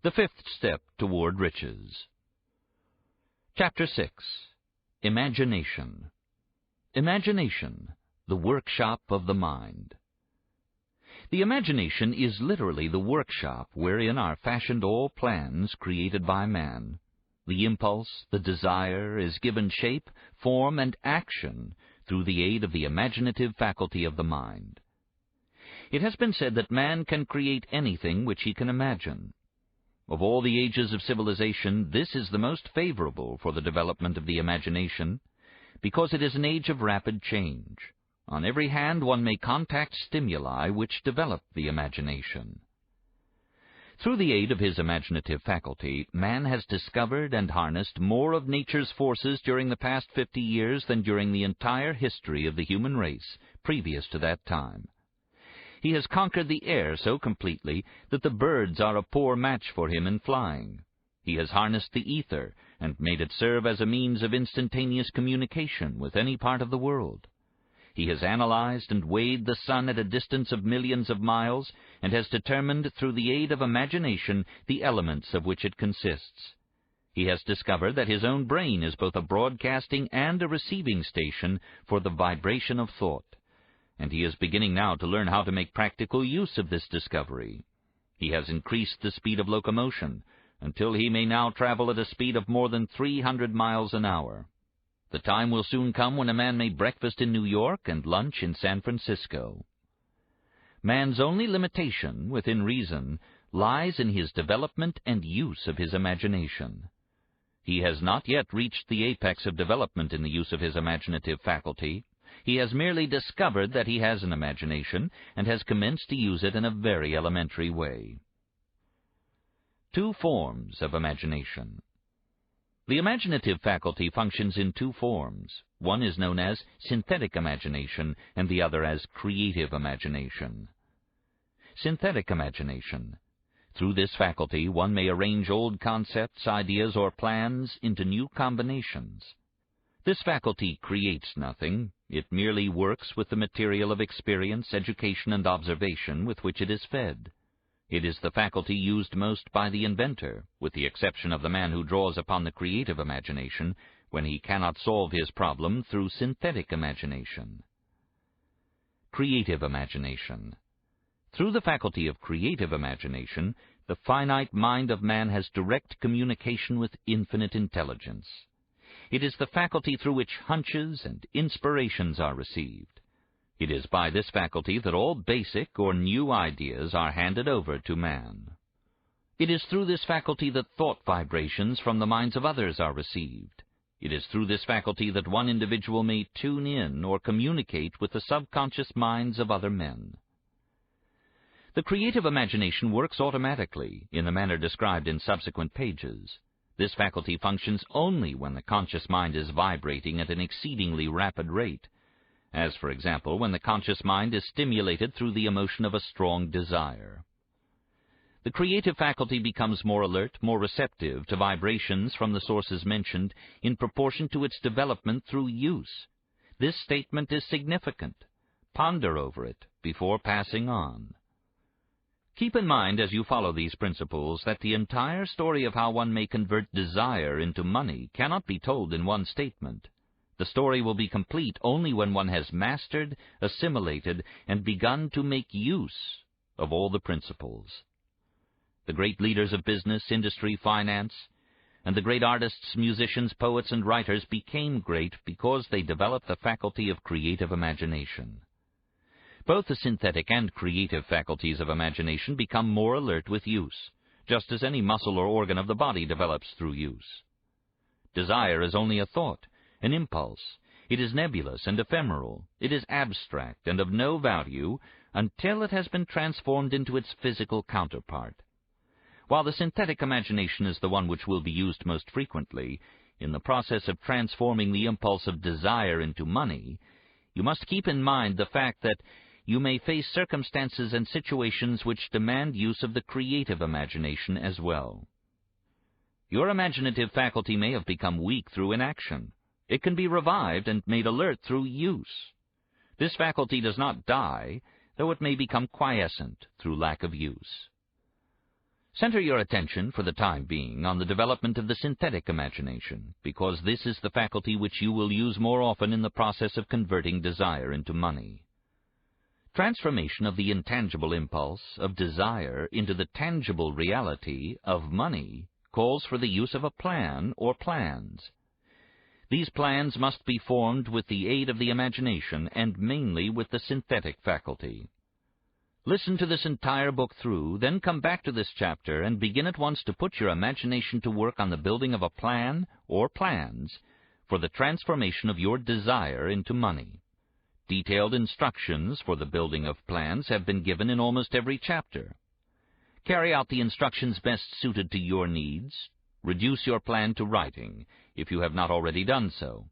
The fifth step toward riches. Chapter 6. Imagination. Imagination, the workshop of the mind. The imagination is literally the workshop wherein are fashioned all plans created by man. The impulse, the desire, is given shape, form, and action through the aid of the imaginative faculty of the mind. It has been said that man can create anything which he can imagine. Of all the ages of civilization, this is the most favorable for the development of the imagination, because it is an age of rapid change. On every hand one may contact stimuli which develop the imagination. Through the aid of his imaginative faculty, man has discovered and harnessed more of nature's forces during the past 50 years than during the entire history of the human race previous to that time. He has conquered the air so completely that the birds are a poor match for him in flying. He has harnessed the ether and made it serve as a means of instantaneous communication with any part of the world. He has analyzed and weighed the sun at a distance of millions of miles, and has determined through the aid of imagination the elements of which it consists. He has discovered that his own brain is both a broadcasting and a receiving station for the vibration of thought, and he is beginning now to learn how to make practical use of this discovery. He has increased the speed of locomotion, until he may now travel at a speed of more than 300 miles an hour. The time will soon come when a man may breakfast in New York and lunch in San Francisco. Man's only limitation, within reason, lies in his development and use of his imagination. He has not yet reached the apex of development in the use of his imaginative faculty. He has merely discovered that he has an imagination, and has commenced to use it in a very elementary way. Two forms of imagination. The imaginative faculty functions in two forms. One is known as synthetic imagination, and the other as creative imagination. Synthetic imagination. Through this faculty, one may arrange old concepts, ideas, or plans into new combinations. This faculty creates nothing. It merely works with the material of experience, education, and observation with which it is fed. It is the faculty used most by the inventor, with the exception of the man who draws upon the creative imagination when he cannot solve his problem through synthetic imagination. Creative imagination. Through the faculty of creative imagination, the finite mind of man has direct communication with infinite intelligence. It is the faculty through which hunches and inspirations are received. It is by this faculty that all basic or new ideas are handed over to man. It is through this faculty that thought vibrations from the minds of others are received. It is through this faculty that one individual may tune in or communicate with the subconscious minds of other men. The creative imagination works automatically, in the manner described in subsequent pages. This faculty functions only when the conscious mind is vibrating at an exceedingly rapid rate, as, for example, when the conscious mind is stimulated through the emotion of a strong desire. The creative faculty becomes more alert, more receptive to vibrations from the sources mentioned in proportion to its development through use. This statement is significant. Ponder over it before passing on. Keep in mind as you follow these principles that the entire story of how one may convert desire into money cannot be told in one statement. The story will be complete only when one has mastered, assimilated, and begun to make use of all the principles. The great leaders of business, industry, finance, and the great artists, musicians, poets, and writers became great because they developed the faculty of creative imagination. Both the synthetic and creative faculties of imagination become more alert with use, just as any muscle or organ of the body develops through use. Desire is only a thought, an impulse. It is nebulous and ephemeral. It is abstract and of no value until it has been transformed into its physical counterpart. While the synthetic imagination is the one which will be used most frequently, in the process of transforming the impulse of desire into money, you must keep in mind the fact that you may face circumstances and situations which demand use of the creative imagination as well. Your imaginative faculty may have become weak through inaction. It can be revived and made alert through use. This faculty does not die, though it may become quiescent through lack of use. Center your attention for the time being on the development of the synthetic imagination, because this is the faculty which you will use more often in the process of converting desire into money. Transformation of the intangible impulse of desire into the tangible reality of money calls for the use of a plan or plans. These plans must be formed with the aid of the imagination and mainly with the synthetic faculty. Listen to this entire book through, then come back to this chapter and begin at once to put your imagination to work on the building of a plan or plans for the transformation of your desire into money. Detailed instructions for the building of plans have been given in almost every chapter. Carry out the instructions best suited to your needs. Reduce your plan to writing, if you have not already done so.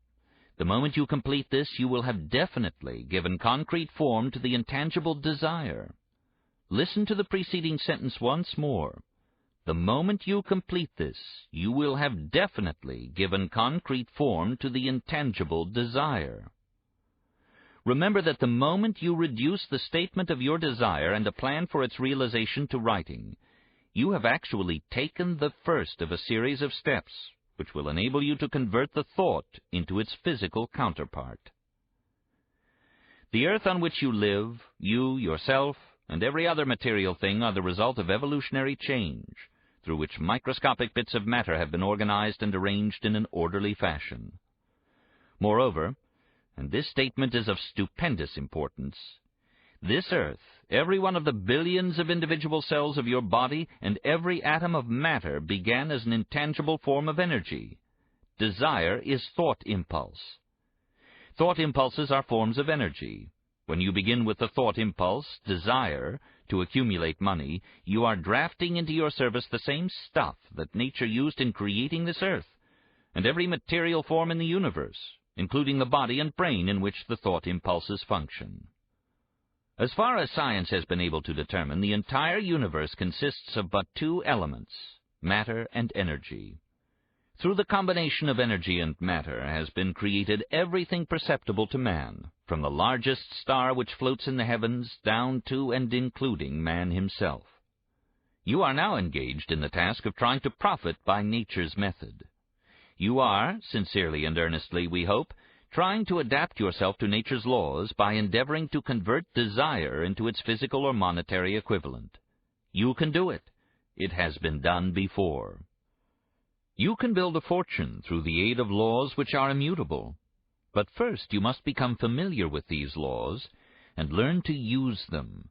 The moment you complete this, you will have definitely given concrete form to the intangible desire. Listen to the preceding sentence once more. The moment you complete this, you will have definitely given concrete form to the intangible desire. Remember that the moment you reduce the statement of your desire and a plan for its realization to writing, you have actually taken the first of a series of steps which will enable you to convert the thought into its physical counterpart. The earth on which you live, you, yourself, and every other material thing are the result of evolutionary change, through which microscopic bits of matter have been organized and arranged in an orderly fashion. Moreover, and this statement is of stupendous importance, this earth, every one of the billions of individual cells of your body, and every atom of matter began as an intangible form of energy. Desire is thought impulse. Thought impulses are forms of energy. When you begin with the thought impulse, desire, to accumulate money, you are drafting into your service the same stuff that nature used in creating this earth, and every material form in the universe, including the body and brain in which the thought impulses function. As far as science has been able to determine, the entire universe consists of but two elements, matter and energy. Through the combination of energy and matter has been created everything perceptible to man, from the largest star which floats in the heavens down to and including man himself. You are now engaged in the task of trying to profit by nature's method. You are, sincerely and earnestly, we hope, trying to adapt yourself to nature's laws by endeavoring to convert desire into its physical or monetary equivalent. You can do it. It has been done before. You can build a fortune through the aid of laws which are immutable. But first you must become familiar with these laws and learn to use them.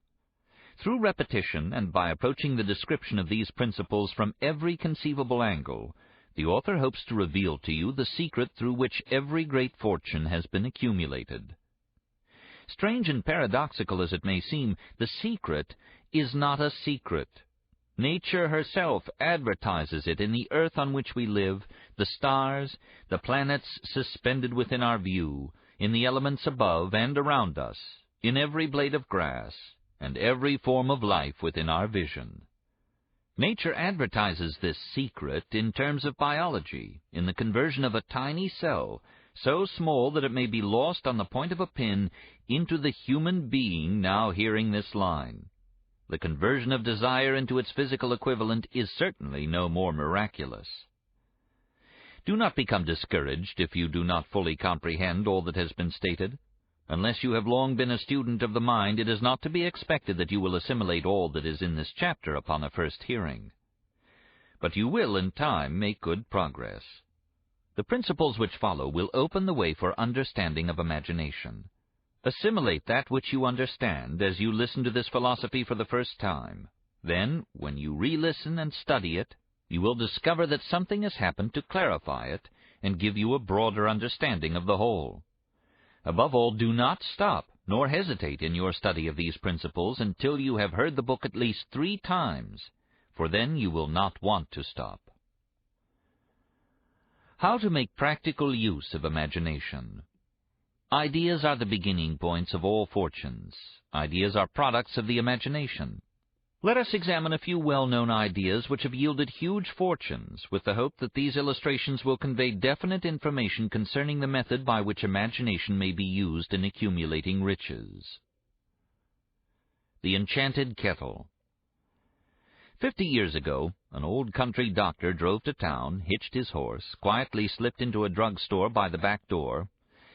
Through repetition and by approaching the description of these principles from every conceivable angle, the author hopes to reveal to you the secret through which every great fortune has been accumulated. Strange and paradoxical as it may seem, the secret is not a secret. Nature herself advertises it in the earth on which we live, the stars, the planets suspended within our view, in the elements above and around us, in every blade of grass, and every form of life within our vision. Nature advertises this secret in terms of biology, in the conversion of a tiny cell, so small that it may be lost on the point of a pin, into the human being now hearing this line. The conversion of desire into its physical equivalent is certainly no more miraculous. Do not become discouraged if you do not fully comprehend all that has been stated. Unless you have long been a student of the mind, it is not to be expected that you will assimilate all that is in this chapter upon a first hearing. But you will, in time, make good progress. The principles which follow will open the way for understanding of imagination. Assimilate that which you understand as you listen to this philosophy for the first time. Then, when you re-listen and study it, you will discover that something has happened to clarify it and give you a broader understanding of the whole. Above all, do not stop nor hesitate in your study of these principles until you have heard the book at least 3 times, for then you will not want to stop. How to make practical use of imagination. Ideas are the beginning points of all fortunes. Ideas are products of the imagination. Let us examine a few well-known ideas which have yielded huge fortunes, with the hope that these illustrations will convey definite information concerning the method by which imagination may be used in accumulating riches. The Enchanted Kettle. 50 years ago, an old country doctor drove to town, hitched his horse, quietly slipped into a drug store by the back door,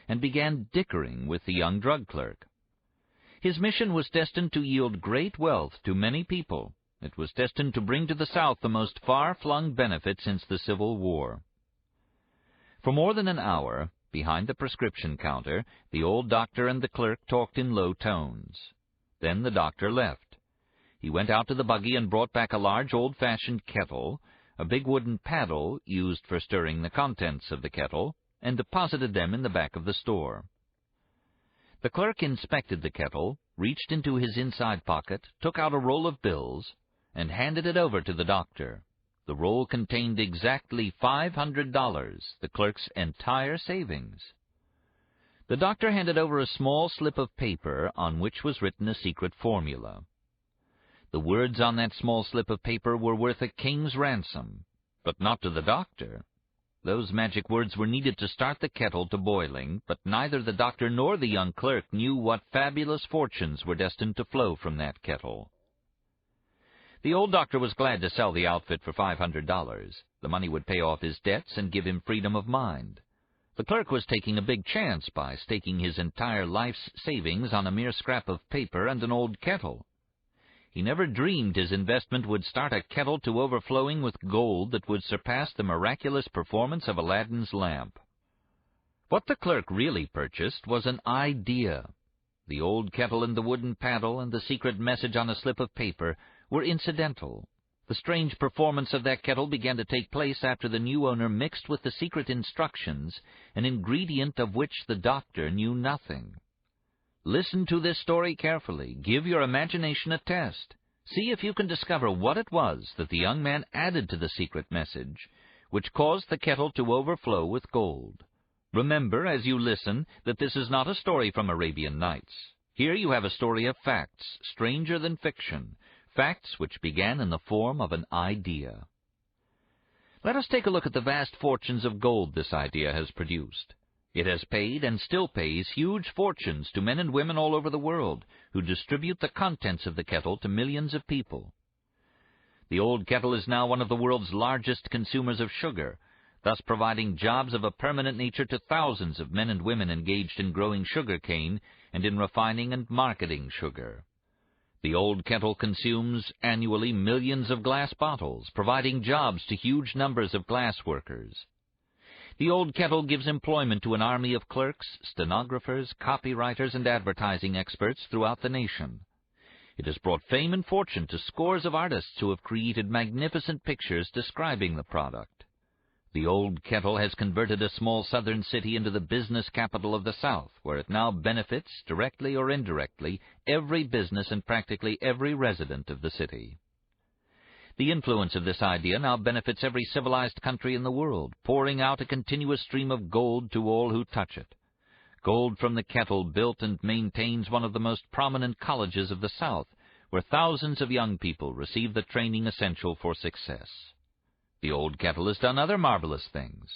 and began dickering with the young drug clerk. His mission was destined to yield great wealth to many people. It was destined to bring to the South the most far-flung benefit since the Civil War. For more than an hour, behind the prescription counter, the old doctor and the clerk talked in low tones. Then the doctor left. He went out to the buggy and brought back a large old-fashioned kettle, a big wooden paddle used for stirring the contents of the kettle, and deposited them in the back of the store. The clerk inspected the kettle, reached into his inside pocket, took out a roll of bills, and handed it over to the doctor. The roll contained exactly $500, the clerk's entire savings. The doctor handed over a small slip of paper on which was written a secret formula. The words on that small slip of paper were worth a king's ransom, but not to the doctor. Those magic words were needed to start the kettle to boiling, but neither the doctor nor the young clerk knew what fabulous fortunes were destined to flow from that kettle. The old doctor was glad to sell the outfit for $500. The money would pay off his debts and give him freedom of mind. The clerk was taking a big chance by staking his entire life's savings on a mere scrap of paper and an old kettle. He never dreamed his investment would start a kettle to overflowing with gold that would surpass the miraculous performance of Aladdin's lamp. What the clerk really purchased was an idea. The old kettle and the wooden paddle and the secret message on a slip of paper were incidental. The strange performance of that kettle began to take place after the new owner mixed with the secret instructions an ingredient of which the doctor knew nothing. Listen to this story carefully. Give your imagination a test. See if you can discover what it was that the young man added to the secret message, which caused the kettle to overflow with gold. Remember, as you listen, that this is not a story from Arabian Nights. Here you have a story of facts, stranger than fiction, facts which began in the form of an idea. Let us take a look at the vast fortunes of gold this idea has produced. It has paid and still pays huge fortunes to men and women all over the world who distribute the contents of the kettle to millions of people. The old kettle is now one of the world's largest consumers of sugar, thus providing jobs of a permanent nature to thousands of men and women engaged in growing sugar cane and in refining and marketing sugar. The old kettle consumes annually millions of glass bottles, providing jobs to huge numbers of glass workers. The old kettle gives employment to an army of clerks, stenographers, copywriters, and advertising experts throughout the nation. It has brought fame and fortune to scores of artists who have created magnificent pictures describing the product. The old kettle has converted a small southern city into the business capital of the South, where it now benefits, directly or indirectly, every business and practically every resident of the city. The influence of this idea now benefits every civilized country in the world, pouring out a continuous stream of gold to all who touch it. Gold from the kettle built and maintains one of the most prominent colleges of the South, where thousands of young people receive the training essential for success. The old kettle has done other marvelous things.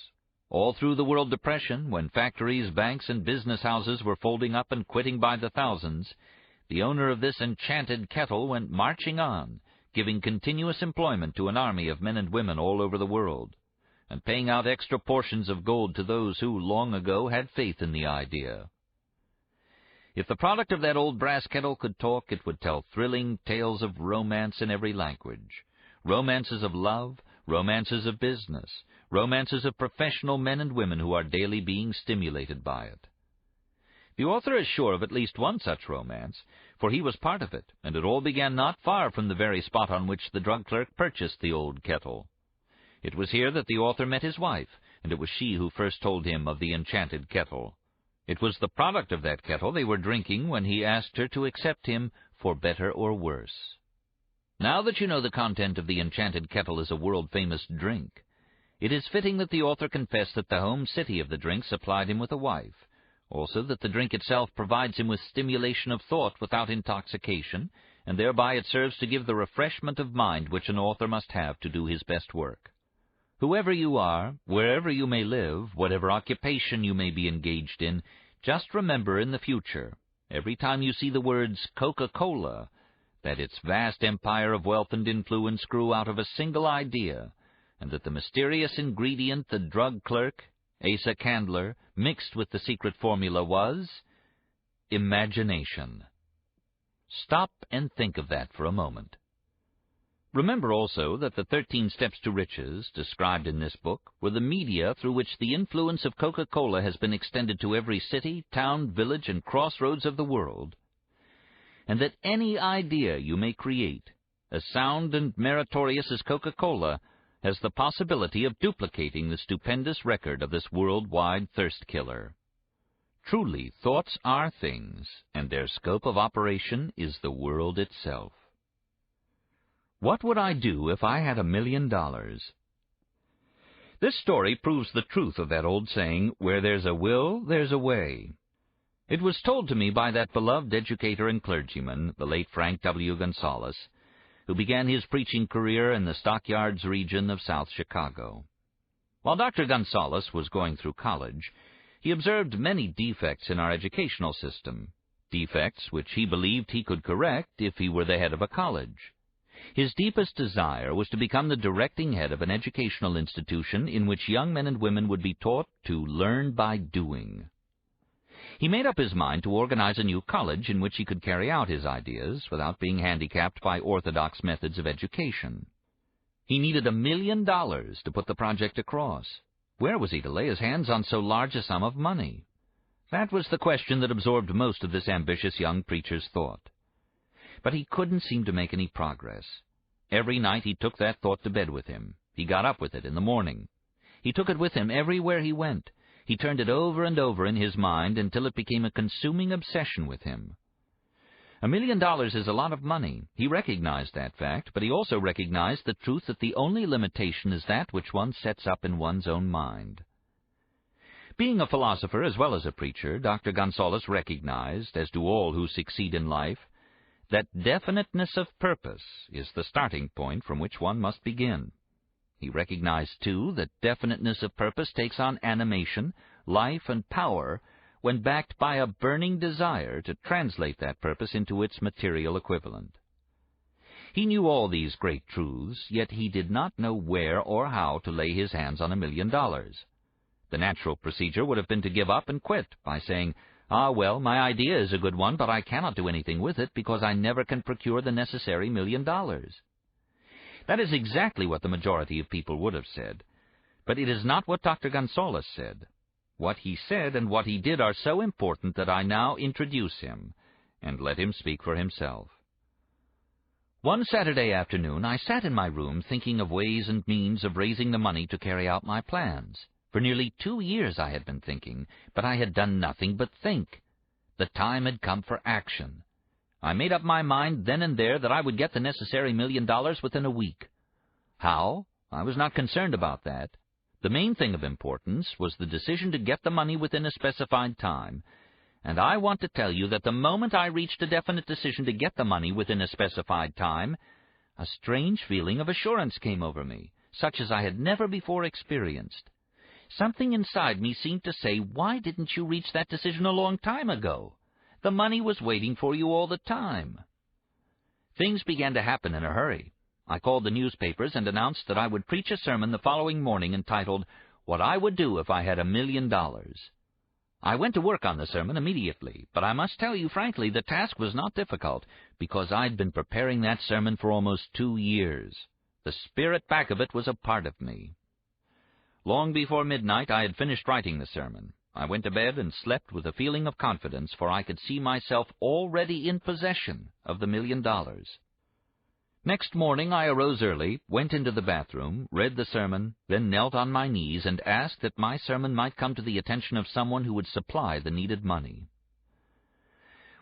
All through the World Depression, when factories, banks, and business houses were folding up and quitting by the thousands, the owner of this enchanted kettle went marching on, giving continuous employment to an army of men and women all over the world, and paying out extra portions of gold to those who, long ago, had faith in the idea. If the product of that old brass kettle could talk, it would tell thrilling tales of romance in every language. Romances of love, romances of business, romances of professional men and women who are daily being stimulated by it. The author is sure of at least one such romance, for he was part of it, and it all began not far from the very spot on which the drug clerk purchased the old kettle. It was here that the author met his wife, and it was she who first told him of the enchanted kettle. It was the product of that kettle they were drinking when he asked her to accept him for better or worse. Now that you know the content of the enchanted kettle is a world-famous drink, it is fitting that the author confess that the home city of the drink supplied him with a wife, also that the drink itself provides him with stimulation of thought without intoxication, and thereby it serves to give the refreshment of mind which an author must have to do his best work. Whoever you are, wherever you may live, whatever occupation you may be engaged in, just remember in the future, every time you see the words Coca-Cola, that its vast empire of wealth and influence grew out of a single idea, and that the mysterious ingredient the drug clerk, Asa Candler, mixed with the secret formula was imagination. Stop and think of that for a moment. Remember also that the 13 Steps to Riches, described in this book, were the media through which the influence of Coca-Cola has been extended to every city, town, village, and crossroads of the world, and that any idea you may create, as sound and meritorious as Coca-Cola, has the possibility of duplicating the stupendous record of this worldwide thirst killer. Truly, thoughts are things, and their scope of operation is the world itself. What would I do if I had $1 million? This story proves the truth of that old saying, where there's a will, there's a way. It was told to me by that beloved educator and clergyman, the late Frank W. Gonzalez, who began his preaching career in the Stockyards region of South Chicago. While Dr. Gonzalez was going through college, he observed many defects in our educational system, defects which he believed he could correct if he were the head of a college. His deepest desire was to become the directing head of an educational institution in which young men and women would be taught to learn by doing. He made up his mind to organize a new college in which he could carry out his ideas without being handicapped by orthodox methods of education. He needed $1 million to put the project across. Where was he to lay his hands on so large a sum of money? That was the question that absorbed most of this ambitious young preacher's thought. But he couldn't seem to make any progress. Every night he took that thought to bed with him. He got up with it in the morning. He took it with him everywhere he went. He turned it over and over in his mind until it became a consuming obsession with him. $1 million is a lot of money. He recognized that fact, but he also recognized the truth that the only limitation is that which one sets up in one's own mind. Being a philosopher as well as a preacher, Dr. Gonzalez recognized, as do all who succeed in life, that definiteness of purpose is the starting point from which one must begin. He recognized, too, that definiteness of purpose takes on animation, life, and power when backed by a burning desire to translate that purpose into its material equivalent. He knew all these great truths, yet he did not know where or how to lay his hands on $1 million. The natural procedure would have been to give up and quit by saying, "Ah, well, my idea is a good one, but I cannot do anything with it because I never can procure the necessary $1 million." That is exactly what the majority of people would have said. But it is not what Dr. Gonzalez said. What he said and what he did are so important that I now introduce him and let him speak for himself. One Saturday afternoon, I sat in my room thinking of ways and means of raising the money to carry out my plans. For nearly 2 years I had been thinking, but I had done nothing but think. The time had come for action. I made up my mind then and there that I would get the necessary $1 million within a week. How? I was not concerned about that. The main thing of importance was the decision to get the money within a specified time, and I want to tell you that the moment I reached a definite decision to get the money within a specified time, a strange feeling of assurance came over me, such as I had never before experienced. Something inside me seemed to say, "Why didn't you reach that decision a long time ago? The money was waiting for you all the time." Things began to happen in a hurry. I called the newspapers and announced that I would preach a sermon the following morning entitled, "What I Would Do If I Had $1 Million." I went to work on the sermon immediately, but I must tell you frankly the task was not difficult, because I'd been preparing that sermon for almost 2 years. The spirit back of it was a part of me. Long before midnight I had finished writing the sermon. I went to bed and slept with a feeling of confidence, for I could see myself already in possession of the $1 million. Next morning I arose early, went into the bathroom, read the sermon, then knelt on my knees and asked that my sermon might come to the attention of someone who would supply the needed money.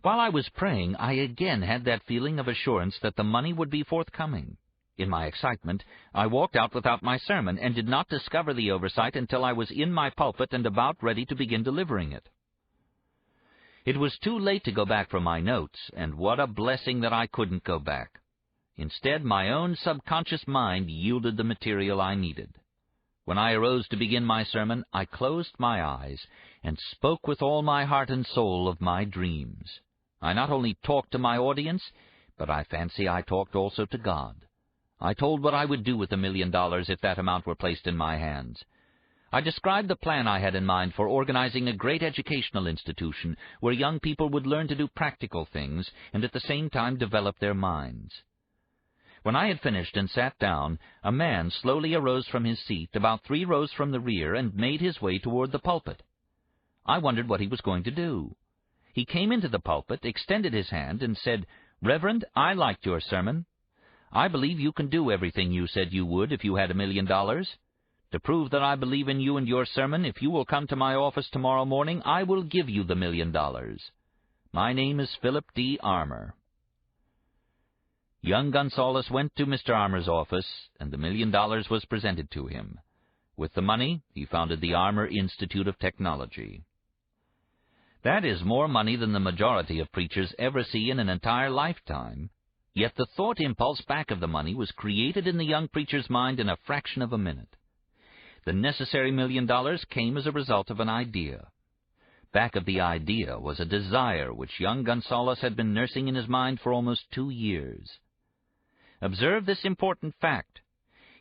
While I was praying, I again had that feeling of assurance that the money would be forthcoming. In my excitement, I walked out without my sermon and did not discover the oversight until I was in my pulpit and about ready to begin delivering it. It was too late to go back for my notes, and what a blessing that I couldn't go back. Instead, my own subconscious mind yielded the material I needed. When I arose to begin my sermon, I closed my eyes and spoke with all my heart and soul of my dreams. I not only talked to my audience, but I fancy I talked also to God. I told what I would do with $1 million if that amount were placed in my hands. I described the plan I had in mind for organizing a great educational institution where young people would learn to do practical things and at the same time develop their minds. When I had finished and sat down, a man slowly arose from his seat about 3 rows from the rear and made his way toward the pulpit. I wondered what he was going to do. He came into the pulpit, extended his hand, and said, "Reverend, I liked your sermon. I believe you can do everything you said you would if you had $1 million. To prove that I believe in you and your sermon, if you will come to my office tomorrow morning, I will give you the $1 million. My name is Philip D. Armour." Young Gonzales went to Mr. Armour's office, and the $1 million was presented to him. With the money, he founded the Armour Institute of Technology. That is more money than the majority of preachers ever see in an entire lifetime. Yet the thought impulse back of the money was created in the young preacher's mind in a fraction of a minute. The necessary $1 million came as a result of an idea. Back of the idea was a desire which young Gonzales had been nursing in his mind for almost 2 years. Observe this important fact.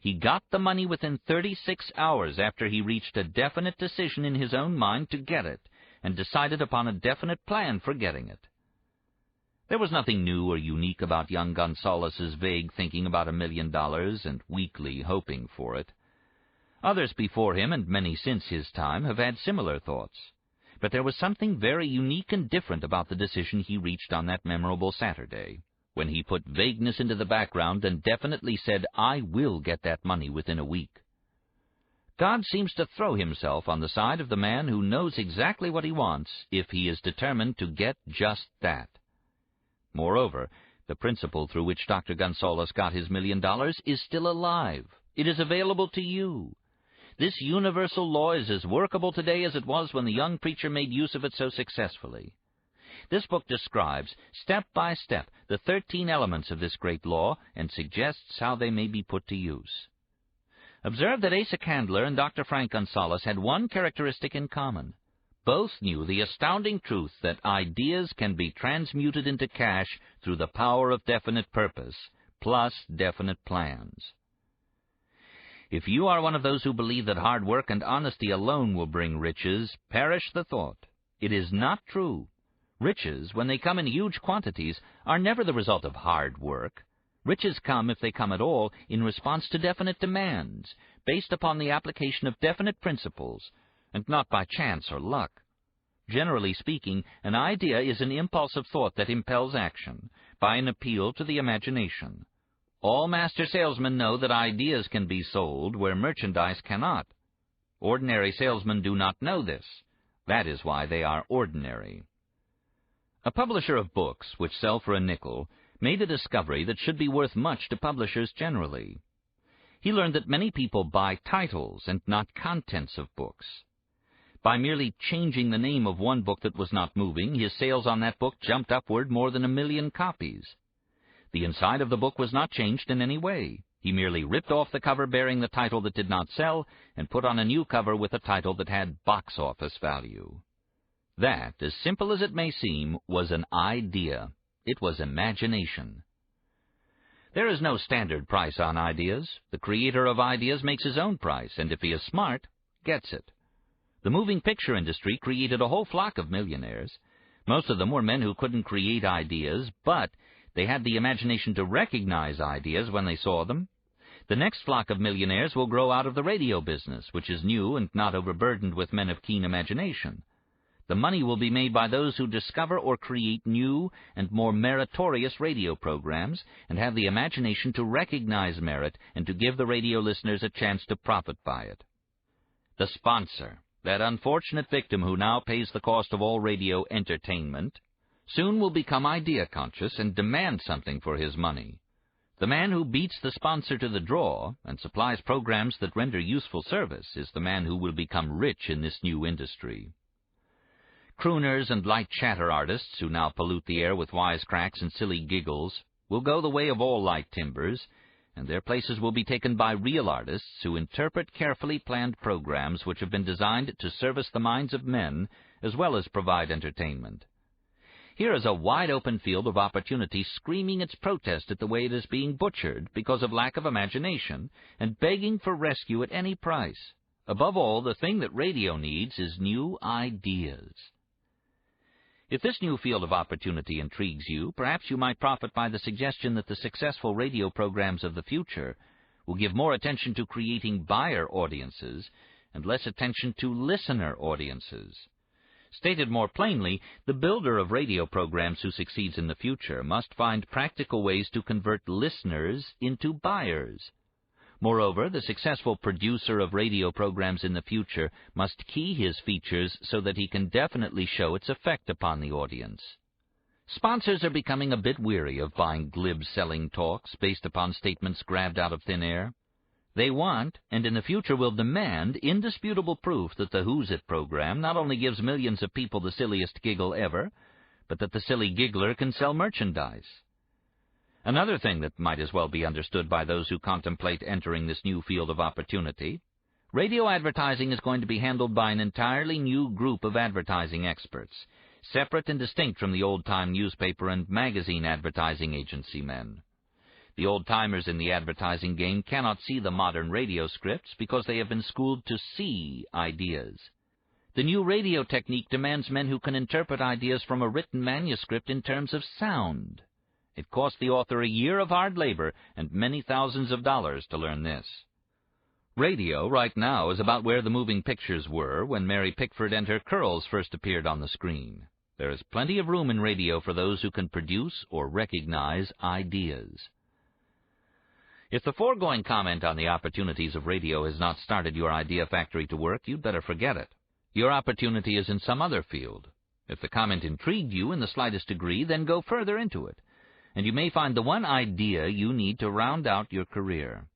He got the money within 36 hours after he reached a definite decision in his own mind to get it, and decided upon a definite plan for getting it. There was nothing new or unique about young Gonzales's vague thinking about $1 million and weakly hoping for it. Others before him, and many since his time, have had similar thoughts. But there was something very unique and different about the decision he reached on that memorable Saturday, when he put vagueness into the background and definitely said, "I will get that money within a week." God seems to throw himself on the side of the man who knows exactly what he wants if he is determined to get just that. Moreover, the principle through which Dr. Gonzales got his $1 million is still alive. It is available to you. This universal law is as workable today as it was when the young preacher made use of it so successfully. This book describes, step by step, the 13 elements of this great law and suggests how they may be put to use. Observe that Asa Candler and Dr. Frank Gonzales had one characteristic in common. Both knew the astounding truth that ideas can be transmuted into cash through the power of definite purpose, plus definite plans. If you are one of those who believe that hard work and honesty alone will bring riches, perish the thought. It is not true. Riches, when they come in huge quantities, are never the result of hard work. Riches come, if they come at all, in response to definite demands, based upon the application of definite principles, and not by chance or luck. Generally speaking, an idea is an impulse of thought that impels action, by an appeal to the imagination. All master salesmen know that ideas can be sold where merchandise cannot. Ordinary salesmen do not know this. That is why they are ordinary. A publisher of books, which sell for a nickel, made a discovery that should be worth much to publishers generally. He learned that many people buy titles and not contents of books. By merely changing the name of one book that was not moving, his sales on that book jumped upward more than 1 million copies. The inside of the book was not changed in any way. He merely ripped off the cover bearing the title that did not sell and put on a new cover with a title that had box office value. That, as simple as it may seem, was an idea. It was imagination. There is no standard price on ideas. The creator of ideas makes his own price, and if he is smart, gets it. The moving picture industry created a whole flock of millionaires. Most of them were men who couldn't create ideas, but they had the imagination to recognize ideas when they saw them. The next flock of millionaires will grow out of the radio business, which is new and not overburdened with men of keen imagination. The money will be made by those who discover or create new and more meritorious radio programs and have the imagination to recognize merit and to give the radio listeners a chance to profit by it. The sponsor, that unfortunate victim who now pays the cost of all radio entertainment, soon will become idea-conscious and demand something for his money. The man who beats the sponsor to the draw and supplies programs that render useful service is the man who will become rich in this new industry. Crooners and light chatter artists, who now pollute the air with wisecracks and silly giggles, will go the way of all light timbers, and their places will be taken by real artists who interpret carefully planned programs which have been designed to service the minds of men as well as provide entertainment. Here is a wide-open field of opportunity screaming its protest at the way it is being butchered because of lack of imagination and begging for rescue at any price. Above all, the thing that radio needs is new ideas. If this new field of opportunity intrigues you, perhaps you might profit by the suggestion that the successful radio programs of the future will give more attention to creating buyer audiences and less attention to listener audiences. Stated more plainly, the builder of radio programs who succeeds in the future must find practical ways to convert listeners into buyers. Moreover, the successful producer of radio programs in the future must key his features so that he can definitely show its effect upon the audience. Sponsors are becoming a bit weary of buying glib selling talks based upon statements grabbed out of thin air. They want, and in the future will demand, indisputable proof that the Who's It program not only gives millions of people the silliest giggle ever, but that the silly giggler can sell merchandise. Another thing that might as well be understood by those who contemplate entering this new field of opportunity: radio advertising is going to be handled by an entirely new group of advertising experts, separate and distinct from the old-time newspaper and magazine advertising agency men. The old-timers in the advertising game cannot see the modern radio scripts because they have been schooled to see ideas. The new radio technique demands men who can interpret ideas from a written manuscript in terms of sound. It cost the author a year of hard labor and many thousands of dollars to learn this. Radio, right now, is about where the moving pictures were when Mary Pickford and her curls first appeared on the screen. There is plenty of room in radio for those who can produce or recognize ideas. If the foregoing comment on the opportunities of radio has not started your idea factory to work, you'd better forget it. Your opportunity is in some other field. If the comment intrigued you in the slightest degree, then go further into it, and you may find the one idea you need to round out your career.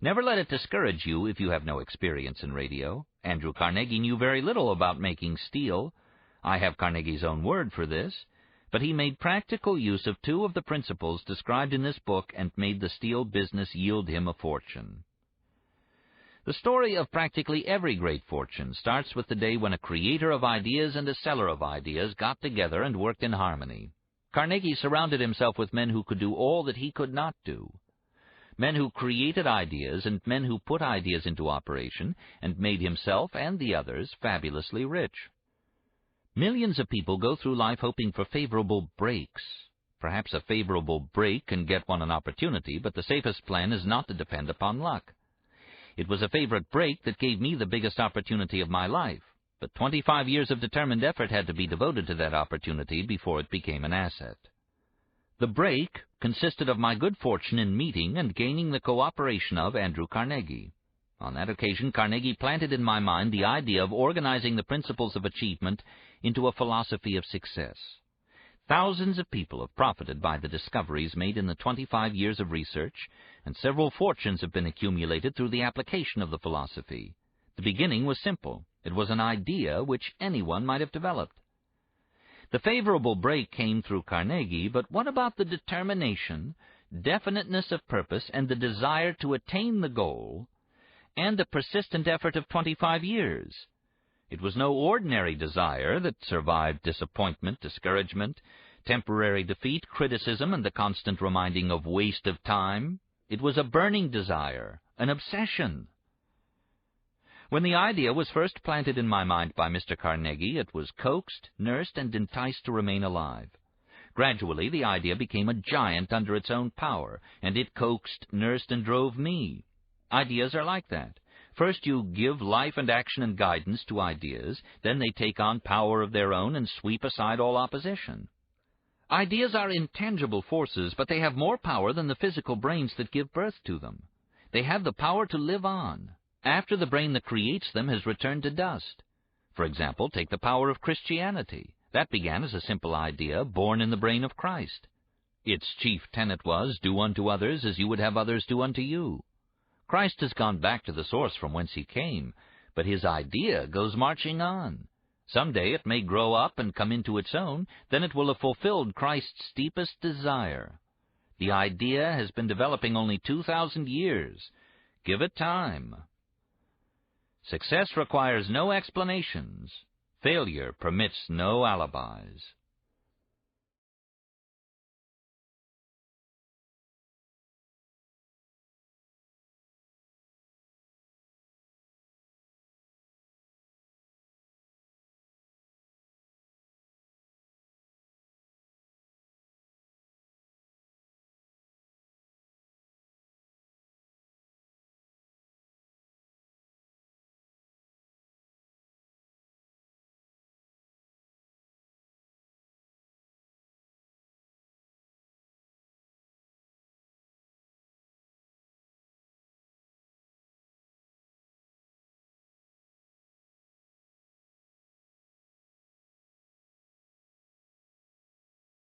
Never let it discourage you if you have no experience in radio. Andrew Carnegie knew very little about making steel. I have Carnegie's own word for this. But he made practical use of two of the principles described in this book and made the steel business yield him a fortune. The story of practically every great fortune starts with the day when a creator of ideas and a seller of ideas got together and worked in harmony. Carnegie surrounded himself with men who could do all that he could not do. Men who created ideas and men who put ideas into operation and made himself and the others fabulously rich. Millions of people go through life hoping for favorable breaks. Perhaps a favorable break can get one an opportunity, but the safest plan is not to depend upon luck. It was a favorite break that gave me the biggest opportunity of my life, but 25 years of determined effort had to be devoted to that opportunity before it became an asset. The break consisted of my good fortune in meeting and gaining the cooperation of Andrew Carnegie. On that occasion, Carnegie planted in my mind the idea of organizing the principles of achievement into a philosophy of success. Thousands of people have profited by the discoveries made in the 25 years of research, and several fortunes have been accumulated through the application of the philosophy. The beginning was simple. It was an idea which anyone might have developed. The favorable break came through Carnegie, but what about the determination, definiteness of purpose, and the desire to attain the goal, and the persistent effort of 25 years? It was no ordinary desire that survived disappointment, discouragement, temporary defeat, criticism, and the constant reminding of waste of time. It was a burning desire, an obsession. When the idea was first planted in my mind by Mr. Carnegie, it was coaxed, nursed, and enticed to remain alive. Gradually, the idea became a giant under its own power, and it coaxed, nursed, and drove me. Ideas are like that. First you give life and action and guidance to ideas, then they take on power of their own and sweep aside all opposition. Ideas are intangible forces, but they have more power than the physical brains that give birth to them. They have the power to live on, after the brain that creates them has returned to dust. For example, take the power of Christianity. That began as a simple idea born in the brain of Christ. Its chief tenet was, do unto others as you would have others do unto you. Christ has gone back to the source from whence he came, but his idea goes marching on. Some day it may grow up and come into its own, then it will have fulfilled Christ's deepest desire. The idea has been developing only 2,000 years. Give it time. Success requires no explanations. Failure permits no alibis.